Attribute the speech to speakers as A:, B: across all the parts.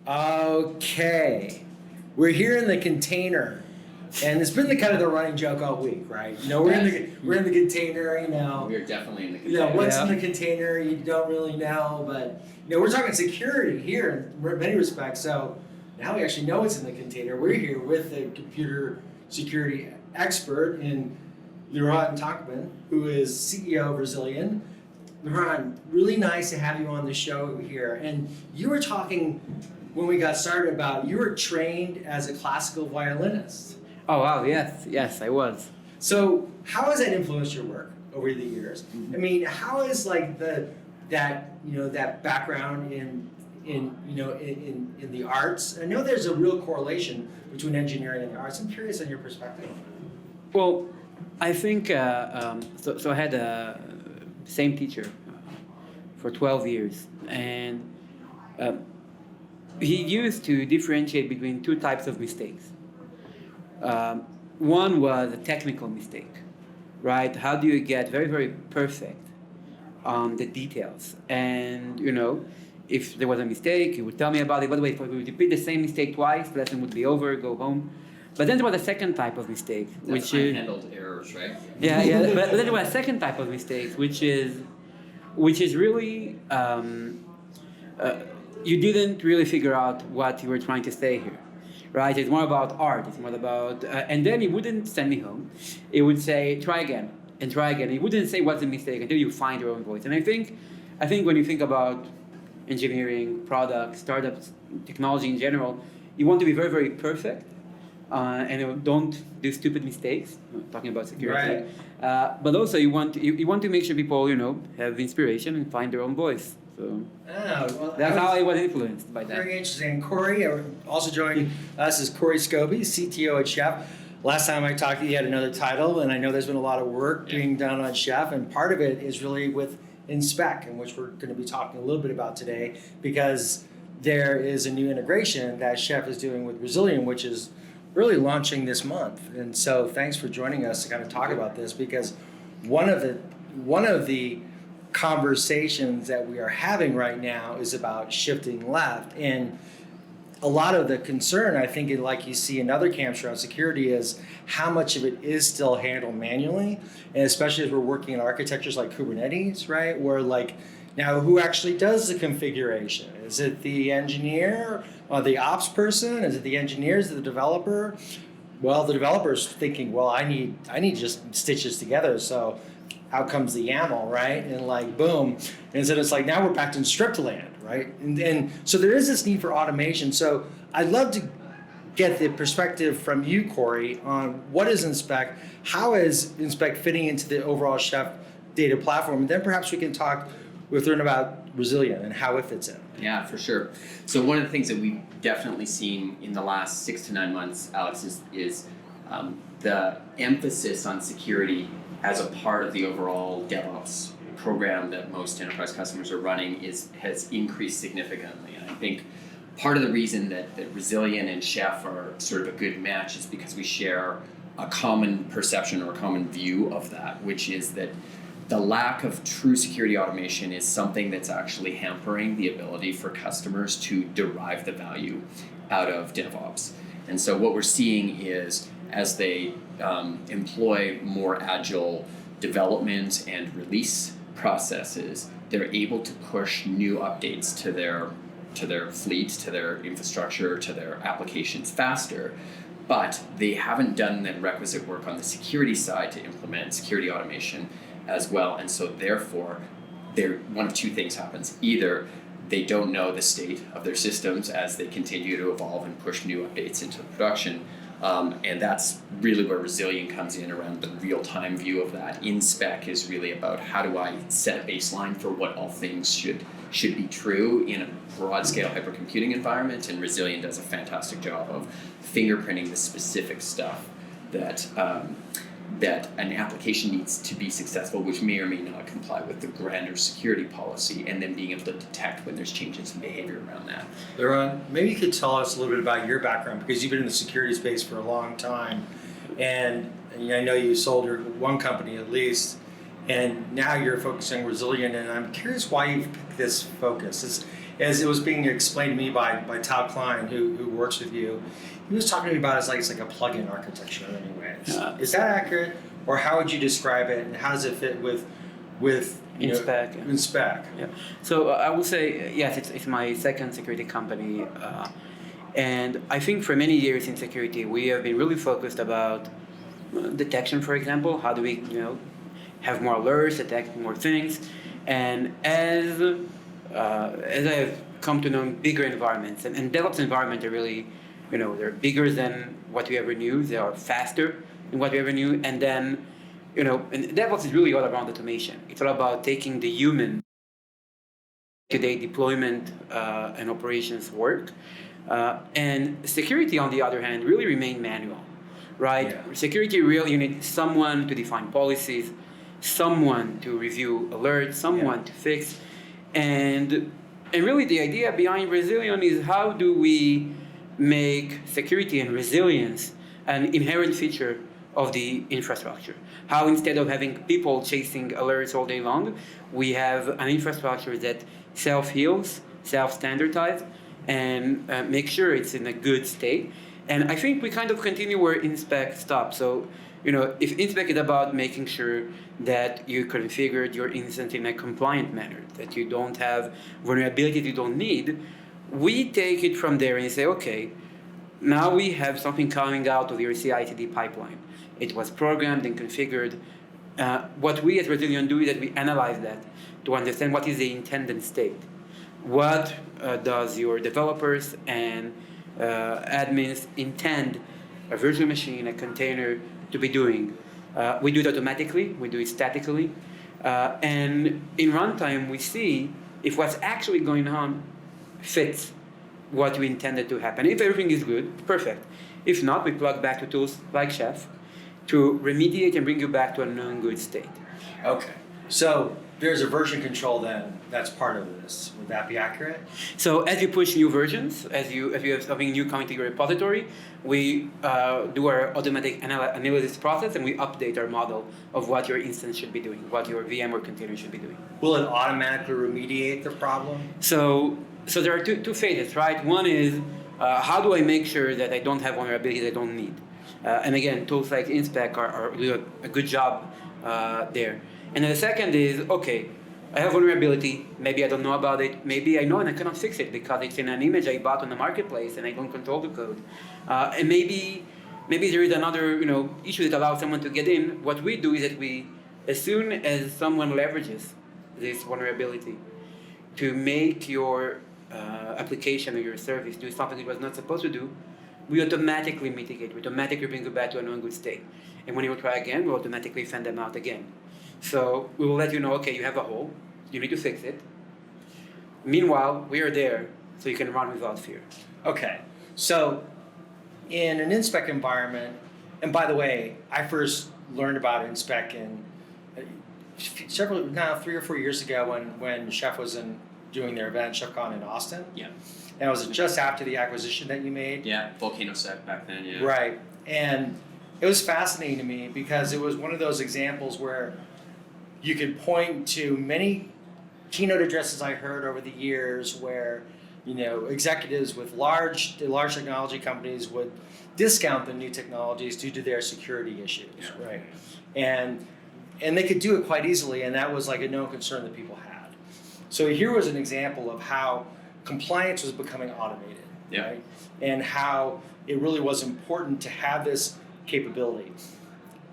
A: Okay, we're here in the container, and it's been the kind of the running joke all week, right? We're in the container,
B: We're definitely in the
A: Yeah,
B: container.
A: what's in the container you don't really know, but we're talking security here in many respects. So now we actually know what's in the container. We're here with a computer security expert in Liran Tancman, who is CEO of Rezilion. Liran, really nice to have you on the show here. And you were talking when we got started about you were trained as a classical violinist.
C: Oh wow, yes, I was.
A: So how has that influenced your work over the years? I mean, how is like that background in the arts? I know there's a real correlation between engineering and the arts. I'm curious on your perspective.
C: Well, I think so. I had a same teacher for 12 years, and he used to differentiate between two types of mistakes. One was a technical mistake, right? How do you get very, very perfect on the details? And if there was a mistake, he would tell me about it. By the way, if I would repeat the same mistake twice, the lesson would be over, go home. But then there was a second type of mistake,
B: That's unhandled errors, right?
C: Yeah. But then there was a second type of mistake, which is really you didn't really figure out what you were trying to say here, right? It's more about art. It's more about and then he wouldn't send me home. He would say try again and try again. He wouldn't say what's the mistake until you find your own voice. And I think when you think about engineering, products, startups, technology in general, you want to be very, very perfect. And don't do stupid mistakes. I'm talking about security,
A: Right.
C: But also you want to make sure people have inspiration and find their own voice. So that's how I was influenced by that.
A: Very interesting. Corey, also joining us is Corey Scobie, CTO at Chef. Last time I talked to you, you had another title, and I know there's been a lot of work being done on Chef, and part of it is really with Inspec, in which we're going to be talking a little bit about today, because there is a new integration that Chef is doing with Rezilion, which is really launching this month. And so thanks for joining us to kind of talk about this, because one of the conversations that we are having right now is about shifting left. And a lot of the concern, I think, like you see in other camps around security, is how much of it is still handled manually, and especially as we're working in architectures like Kubernetes, right? Where now who actually does the configuration? Is it the engineer or the ops person? Is it the engineer? Is it the developer? Well, the developer's thinking, well, I need to just stitch this together. So out comes the YAML, right? And boom. And so it's now we're back in script land, right? And so there is this need for automation. So I'd love to get the perspective from you, Corey, on what is Inspec, how is Inspec fitting into the overall Chef data platform, and then perhaps we can learn about Rezilion and how it fits in.
B: Yeah, for sure. So one of the things that we've definitely seen in the last 6 to 9 months, Alex, is the emphasis on security as a part of the overall DevOps program that most enterprise customers are running has increased significantly. And I think part of the reason that Rezilion and Chef are sort of a good match is because we share a common perception or a common view of that, which is that the lack of true security automation is something that's actually hampering the ability for customers to derive the value out of DevOps. And so what we're seeing is as they employ more agile development and release processes, they're able to push new updates to their fleet, to their infrastructure, to their applications faster. But they haven't done the requisite work on the security side to implement security automation as well. And so therefore, one of two things happens. Either they don't know the state of their systems as they continue to evolve and push new updates into production. And that's really where Rezilion comes in around the real-time view of that. Inspec is really about how do I set a baseline for what all things should be true in a broad-scale hypercomputing environment, and Rezilion does a fantastic job of fingerprinting the specific stuff that an application needs to be successful, which may or may not comply with the grander security policy, and then being able to detect when there's changes in behavior around that.
A: Liran, maybe you could tell us a little bit about your background, because you've been in the security space for a long time, and I know you sold your one company at least, and now you're focusing resilient. And I'm curious why you've picked this focus. As it was being explained to me by Todd Klein, who works with you, he was talking to me about it's like a plug-in architecture in many ways. Is that accurate, or how would you describe it, and how does it fit with
C: Inspec?
A: Inspec?
C: Yeah. So I would say yes. It's my second security company, and I think for many years in security we have been really focused about detection, for example. How do we have more alerts, detect more things, and as I've come to know bigger environments, and DevOps environments are really, they're bigger than what we ever knew. They are faster than what we ever knew. And then, and DevOps is really all around automation. It's all about taking the human today deployment and operations work. And security, on the other hand, really remain manual, right?
A: Yeah.
C: Security, really, you need someone to define policies, someone to review alerts, someone to fix. And really the idea behind Rezilion is how do we make security and resilience an inherent feature of the infrastructure? How instead of having people chasing alerts all day long, we have an infrastructure that self-heals, self-standardizes, and make sure it's in a good state. And I think we kind of continue where Inspec stopped. So, if Inspec is about making sure that you configured your instance in a compliant manner, that you don't have vulnerabilities you don't need, we take it from there and say, okay, now we have something coming out of your CI/CD pipeline. It was programmed and configured. What we as Rezilion do is that we analyze that to understand what is the intended state. What does your developers and admins intend a virtual machine, a container to be doing? We do it automatically, we do it statically, and in runtime we see if what's actually going on fits what we intended to happen. If everything is good, perfect. If not, we plug back to tools like Chef to remediate and bring you back to a known good state.
A: Okay. So there's a version control then that's part of this. Would that be accurate?
C: So as you push new versions, as you have something new coming to your repository, we do our automatic analysis process and we update our model of what your instance should be doing, what your VM or container should be doing.
A: Will it automatically remediate the problem?
C: So there are two phases, right? One is how do I make sure that I don't have vulnerabilities I don't need? And again, tools like Inspec do a good job there. And then the second is, okay, I have vulnerability, maybe I don't know about it, maybe I know and I cannot fix it because it's in an image I bought on the marketplace and I don't control the code. And maybe there is another issue that allows someone to get in. What we do is that we, as soon as someone leverages this vulnerability to make your application or your service do something it was not supposed to do, we automatically mitigate, we automatically bring you back to a known good state. And when you try again, we'll automatically fan them out again. So we will let you know, okay, you have a hole, you need to fix it. Meanwhile, we are there, so you can run without fear.
A: Okay, so in an Inspec environment, and by the way, I first learned about Inspec in 3 or 4 years ago when Chef was doing their event, ChefCon in Austin.
B: Yeah.
A: And it was just after the acquisition that you made.
B: Yeah, Volcano Sec back then, yeah.
A: Right, and it was fascinating to me because it was one of those examples where you could point to many keynote addresses I heard over the years where executives with large technology companies would discount the new technologies due to their security issues,
B: Yeah.
A: right? And they could do it quite easily, and that was like a known concern that people had. So here was an example of how compliance was becoming automated,
B: Yeah.
A: right? And how it really was important to have this capability.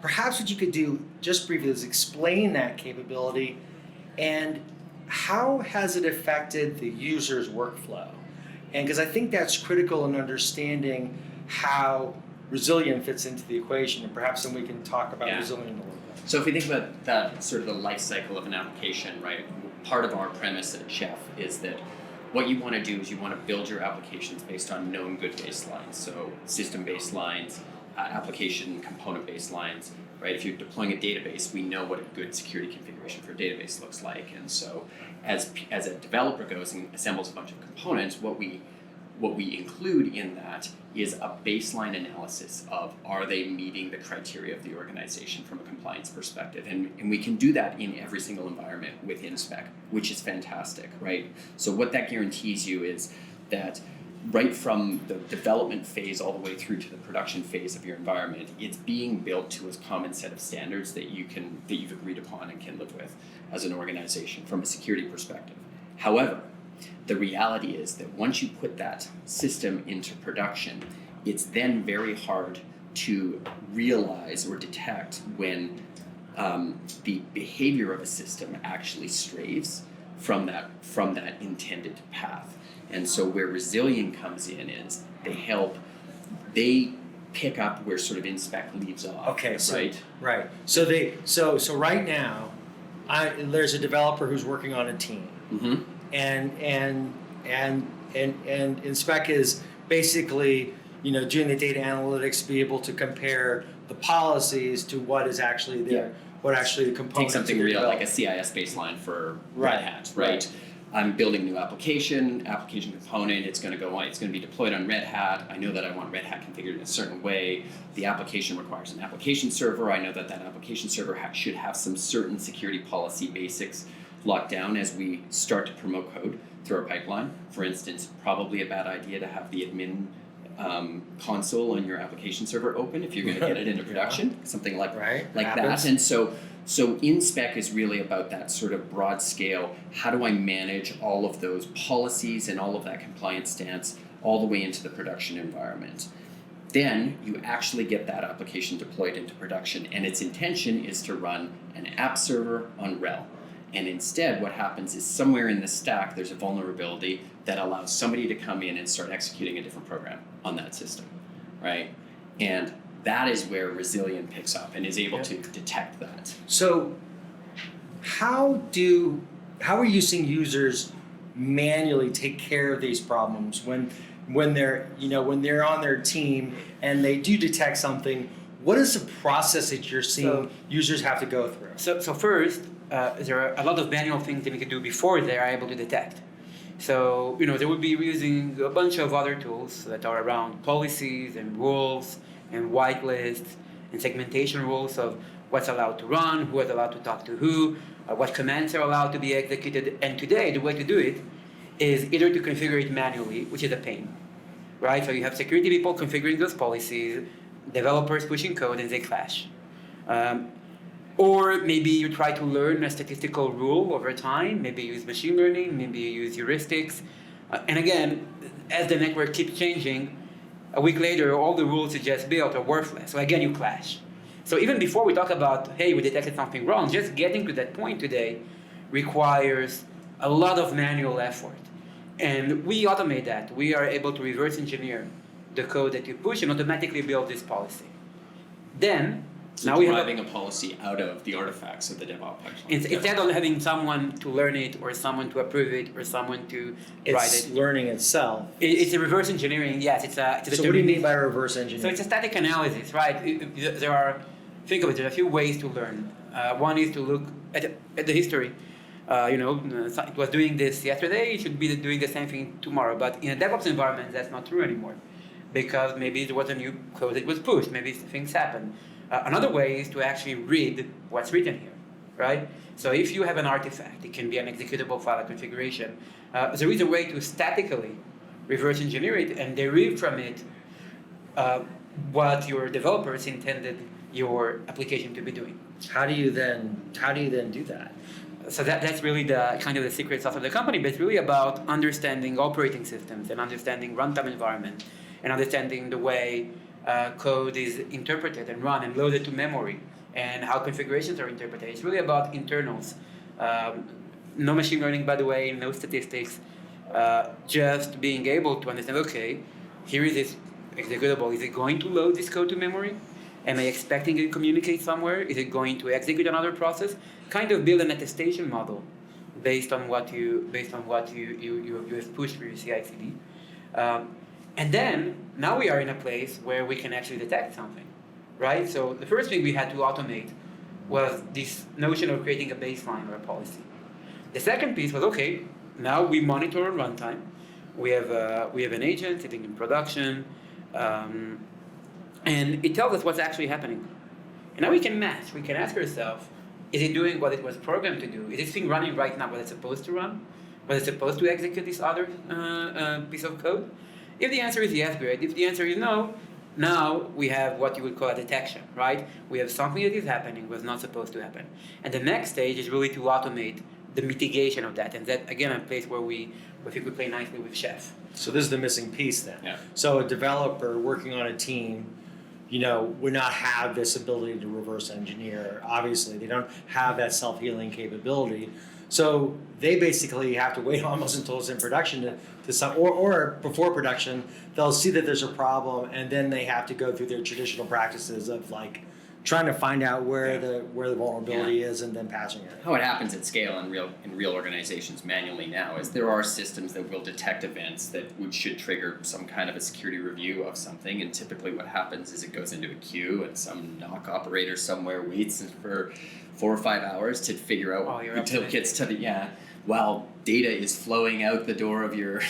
A: Perhaps what you could do just briefly is explain that capability and how has it affected the user's workflow? And because I think that's critical in understanding how Rezilion fits into the equation, and perhaps then we can talk about Rezilion a little bit.
B: So if we think about that sort of the life cycle of an application, right? Part of our premise at Chef is that what you want to do is you want to build your applications based on known good baselines. So system baselines, application component baselines, right? If you're deploying a database, we know what a good security configuration for a database looks like. And so as a developer goes and assembles a bunch of components, what we what we include in that is a baseline analysis of, are they meeting the criteria of the organization from a compliance perspective? And we can do that in every single environment with InSpec, which is fantastic, right? So what that guarantees you is that right from the development phase all the way through to the production phase of your environment, it's being built to a common set of standards that you've agreed upon and can live with as an organization from a security perspective. However, the reality is that once you put that system into production, it's then very hard to realize or detect when the behavior of a system actually strays from that intended path. And so where Rezilion comes in is they pick up where sort of InSpec leaves off.
A: Okay, so,
B: right?
A: Right. So right now, there's a developer who's working on a team.
B: Mm-hmm.
A: And InSpec is basically, doing the data analytics to be able to compare the policies to what is actually there, what actually the components.
B: Take something real like a CIS baseline for Red Hat, right? I'm building a new application component, it's going to be deployed on Red Hat. I know that I want Red Hat configured in a certain way. The application requires an application server. I know that application server should have some certain security policy basics locked down as we start to promote code through our pipeline. For instance, probably a bad idea to have the admin console on your application server open if you're going to get it into production, something like that. And so InSpec is really about that sort of broad scale. How do I manage all of those policies and all of that compliance stance all the way into the production environment? Then you actually get that application deployed into production, and its intention is to run an app server on RHEL. And instead, what happens is somewhere in the stack, there's a vulnerability that allows somebody to come in and start executing a different program on that system, right? And that is where Rezilion picks up and is able to detect that.
A: So how are you seeing users manually take care of these problems when they're on their team and they do detect something? What is the process that you're seeing users have to go through?
C: So first, there are a lot of manual things that we can do before they are able to detect. So, they would be using a bunch of other tools that are around policies and rules and whitelists and segmentation rules of what's allowed to run, who is allowed to talk to who, what commands are allowed to be executed. And today, the way to do it is either to configure it manually, which is a pain, right? So you have security people configuring those policies, developers pushing code, and they clash. Or maybe you try to learn a statistical rule over time, maybe use machine learning, maybe you use heuristics. And again, as the network keeps changing, a week later, all the rules you just built are worthless. So again, you clash. So even before we talk about, hey, we detected something wrong, just getting to that point today requires a lot of manual effort. And we automate that. We are able to reverse engineer the code that you push and automatically build this policy. Then,
B: now we have a policy out of the artifacts of the DevOps pipeline.
C: Instead of having someone to learn it or someone to approve it or someone to write it.
A: It's learning itself.
C: It's a reverse engineering, yes. It's a
A: so what do you mean by reverse engineering?
C: So it's a static analysis, right? Think of it, there are a few ways to learn. One is to look at the history. It was doing this yesterday, it should be doing the same thing tomorrow. But in a DevOps environment, that's not true anymore. Because maybe there was a new code that was pushed, maybe things happen. Another way is to actually read what's written here, right? So if you have an artifact, it can be an executable file configuration. There is a way to statically reverse engineer it and derive from it what your developers intended your application to be doing.
A: How do you then do that?
C: So that's really the kind of the secret sauce of the company, but it's really about understanding operating systems and understanding runtime environment and understanding the way code is interpreted and run and loaded to memory and how configurations are interpreted. It's really about internals. No machine learning, by the way, no statistics, just being able to understand, okay, here is this executable. Is it going to load this code to memory? Am I expecting it to communicate somewhere? Is it going to execute another process? Kind of build an attestation model based on what you have pushed for your CI/CD. And then, now we are in a place where we can actually detect something, right? So the first thing we had to automate was this notion of creating a baseline or a policy. The second piece was, okay, now we monitor on runtime. we have an agent sitting in production, and it tells us what's actually happening. And now we can match. We can ask ourselves, is it doing what it was programmed to do? Is this thing running right now what it's supposed to run? Was it supposed to execute this other piece of code? If the answer is yes, great. If the answer is no, now we have what you would call a detection, right? We have something that is happening was not supposed to happen. And the next stage is really to automate the mitigation of that. And that, again, a place where we could play nicely with Chef.
A: So this is the missing piece then.
B: Yeah.
A: So a developer working on a team, would not have this ability to reverse engineer. Obviously, they don't have that self-healing capability. So they basically have to wait almost until it's in production to some, or before production, they'll see that there's a problem, and then they have to go through their traditional practices of like trying to find out where the vulnerability is and then patching it.
B: How it happens at scale in real organizations manually now is there are systems that will detect events that should trigger some kind of a security review of something, and typically what happens is it goes into a queue and some NOC operator somewhere waits for 4 or 5 hours to figure out until it gets to while data is flowing out the door of your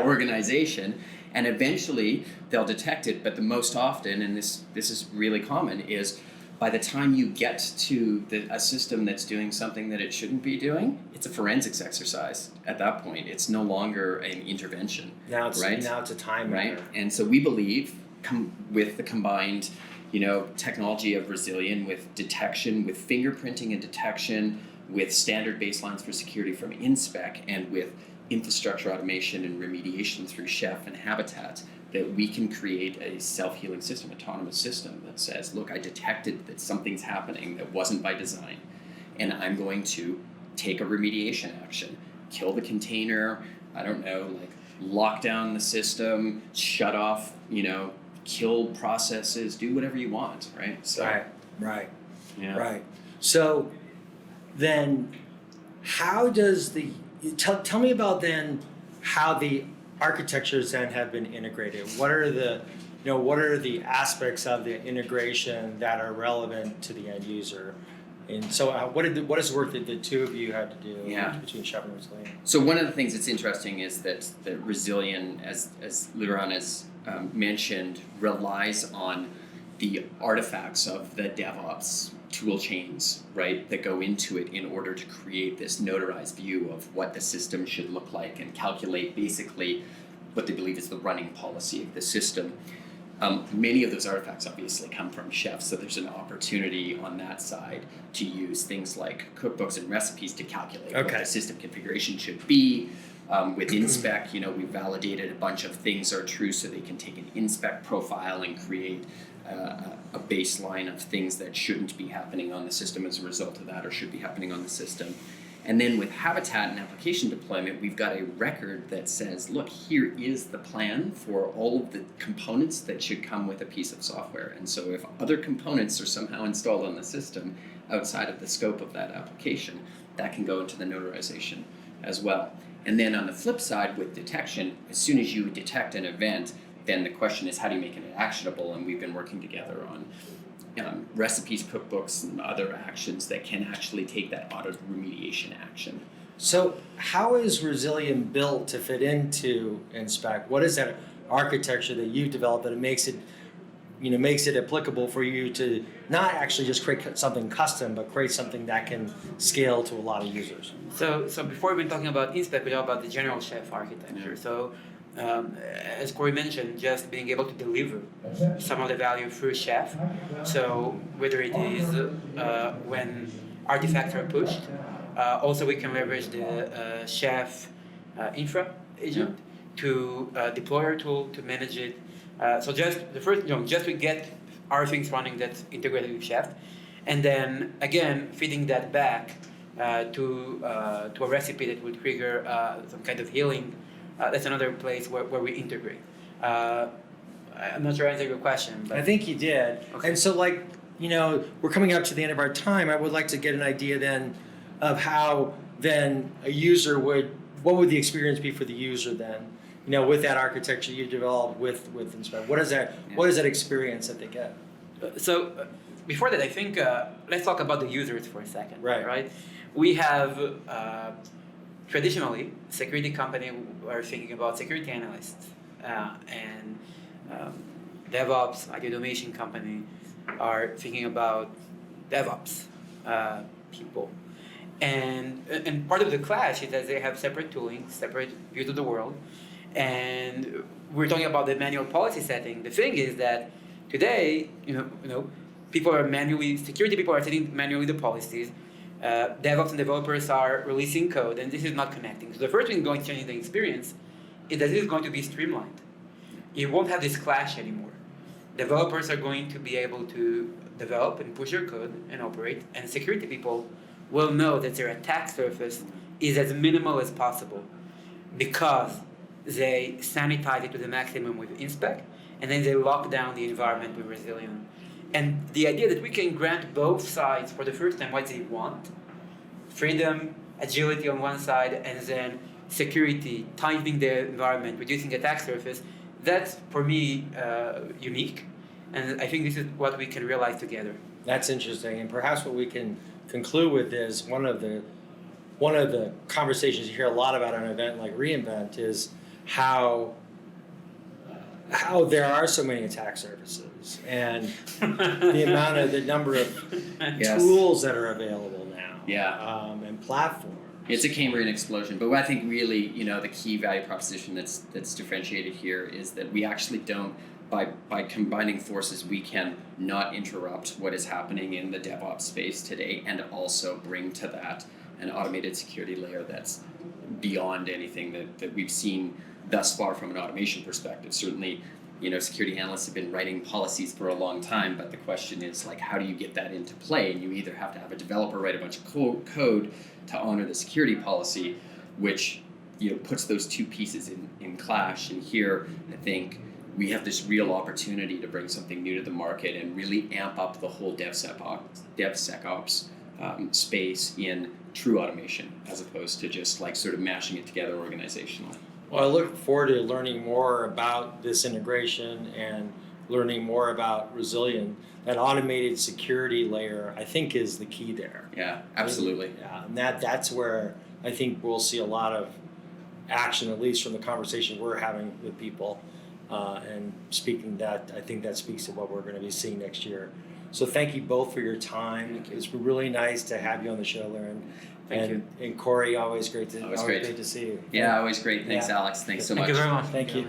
B: organization. And eventually they'll detect it, but the most often, and this is really common, is by the time you get to a system that's doing something that it shouldn't be doing, it's a forensics exercise at that point. It's no longer an intervention.
A: Now it's a time matter.
B: Right? And so we believe with the combined technology of Rezilion, with detection, with fingerprinting and detection, with standard baselines for security from InSpec, and with infrastructure automation and remediation through Chef and Habitat, that we can create a self-healing system, autonomous system that says, look, I detected that something's happening that wasn't by design, and I'm going to take a remediation action, kill the container, lock down the system, shut off, kill processes, do whatever you want, right? So,
A: Right.
B: Yeah.
A: Right. So then how does tell me about then how the architectures then have been integrated. What are the aspects of the integration that are relevant to the end user? And so what is the work that the two of you had to do between Chef and Rezilion?
B: So one of the things that's interesting is that Rezilion, as Liran has mentioned, relies on the artifacts of the DevOps tool chains, right, that go into it in order to create this notarized view of what the system should look like and calculate basically what they believe is the running policy of the system. Many of those artifacts obviously come from Chef, so there's an opportunity on that side to use things like cookbooks and recipes to calculate what the system configuration should be. With InSpec, we validated a bunch of things are true, so they can take an InSpec profile and create a baseline of things that shouldn't be happening on the system as a result of that, or should be happening on the system. And then with Habitat and application deployment, we've got a record that says, look, here is the plan for all of the components that should come with a piece of software. And so if other components are somehow installed on the system outside of the scope of that application, that can go into the notarization as well. And then on the flip side with detection, as soon as you detect an event, then the question is, how do you make it actionable? And we've been working together on recipes, cookbooks, and other actions that can actually take that auto remediation action.
A: So how is Rezilion built to fit into InSpec? What is that architecture that you've developed that makes it applicable for you to not actually just create something custom, but create something that can scale to a lot of users?
C: So before we've been talking about InSpec, we talk about the general Chef architecture.
B: Yeah.
C: So as Corey mentioned, just being able to deliver some of the value through Chef. So whether it is when artifacts are pushed, also we can leverage the Chef infra agent to deploy our tool to manage it. So just the first, just we get our things running that's integrated with Chef, and then again feeding that back to a recipe that will trigger some kind of healing. That's another place where we integrate. I'm not sure I answered your question, but
A: I think you did.
C: Okay.
A: And so we're coming up to the end of our time. I would like to get an idea then of how then a user what would the experience be for the user then? With that architecture you developed with InSpec. What is that experience that they get?
C: So before that, I think let's talk about the users for a second.
A: Right.
C: Right. We have traditionally, security companies are thinking about security analysts, and DevOps, like automation company, are thinking about DevOps people. And part of the clash is that they have separate tooling, separate views of the world, and we're talking about the manual policy setting. The thing is that today, security people are setting manually the policies. DevOps and developers are releasing code, and this is not connecting. So the first thing going to change in the experience is that this is going to be streamlined. You won't have this clash anymore. Developers are going to be able to develop and push their code and operate, and security people will know that their attack surface is as minimal as possible because they sanitize it to the maximum with Inspect, and then they lock down the environment with Rezilion. And the idea that we can grant both sides for the first time what they want, freedom, agility on one side, and then security, tightening the environment, reducing the attack surface, that's for me unique. And I think this is what we can realize together.
A: That's interesting, and perhaps what we can conclude with is one of the conversations you hear a lot about on an event like reInvent is how there are so many attack surfaces and the number of
B: Yes.
A: tools that are available now.
B: Yeah.
A: And platforms.
B: It's a Cambrian explosion, but I think really, the key value proposition that's differentiated here is that we actually don't, by combining forces, we can not interrupt what is happening in the DevOps space today, and also bring to that an automated security layer that's beyond anything that we've seen thus far from an automation perspective. Certainly, security analysts have been writing policies for a long time, but the question is, like, how do you get that into play? And you either have to have a developer write a bunch of code to honor the security policy, which puts those two pieces in clash. And here, I think we have this real opportunity to bring something new to the market and really amp up the whole DevSecOps space in true automation, as opposed to just like sort of mashing it together organizationally.
A: Well, I look forward to learning more about this integration and learning more about Rezilion. That automated security layer, I think, is the key there.
B: Yeah, absolutely.
A: Yeah, and that's where I think we'll see a lot of action, at least from the conversation we're having with people. And speaking that, I think that speaks to what we're going to be seeing next year. So thank you both for your time. It's really nice to have you on the show, Liran.
B: Thank you.
A: And Corey, always great to see you.
B: Yeah, always great. Thanks,
A: Yeah.
B: Alex. Thanks so
C: Thank
B: much.
C: you very much.
A: Thank you.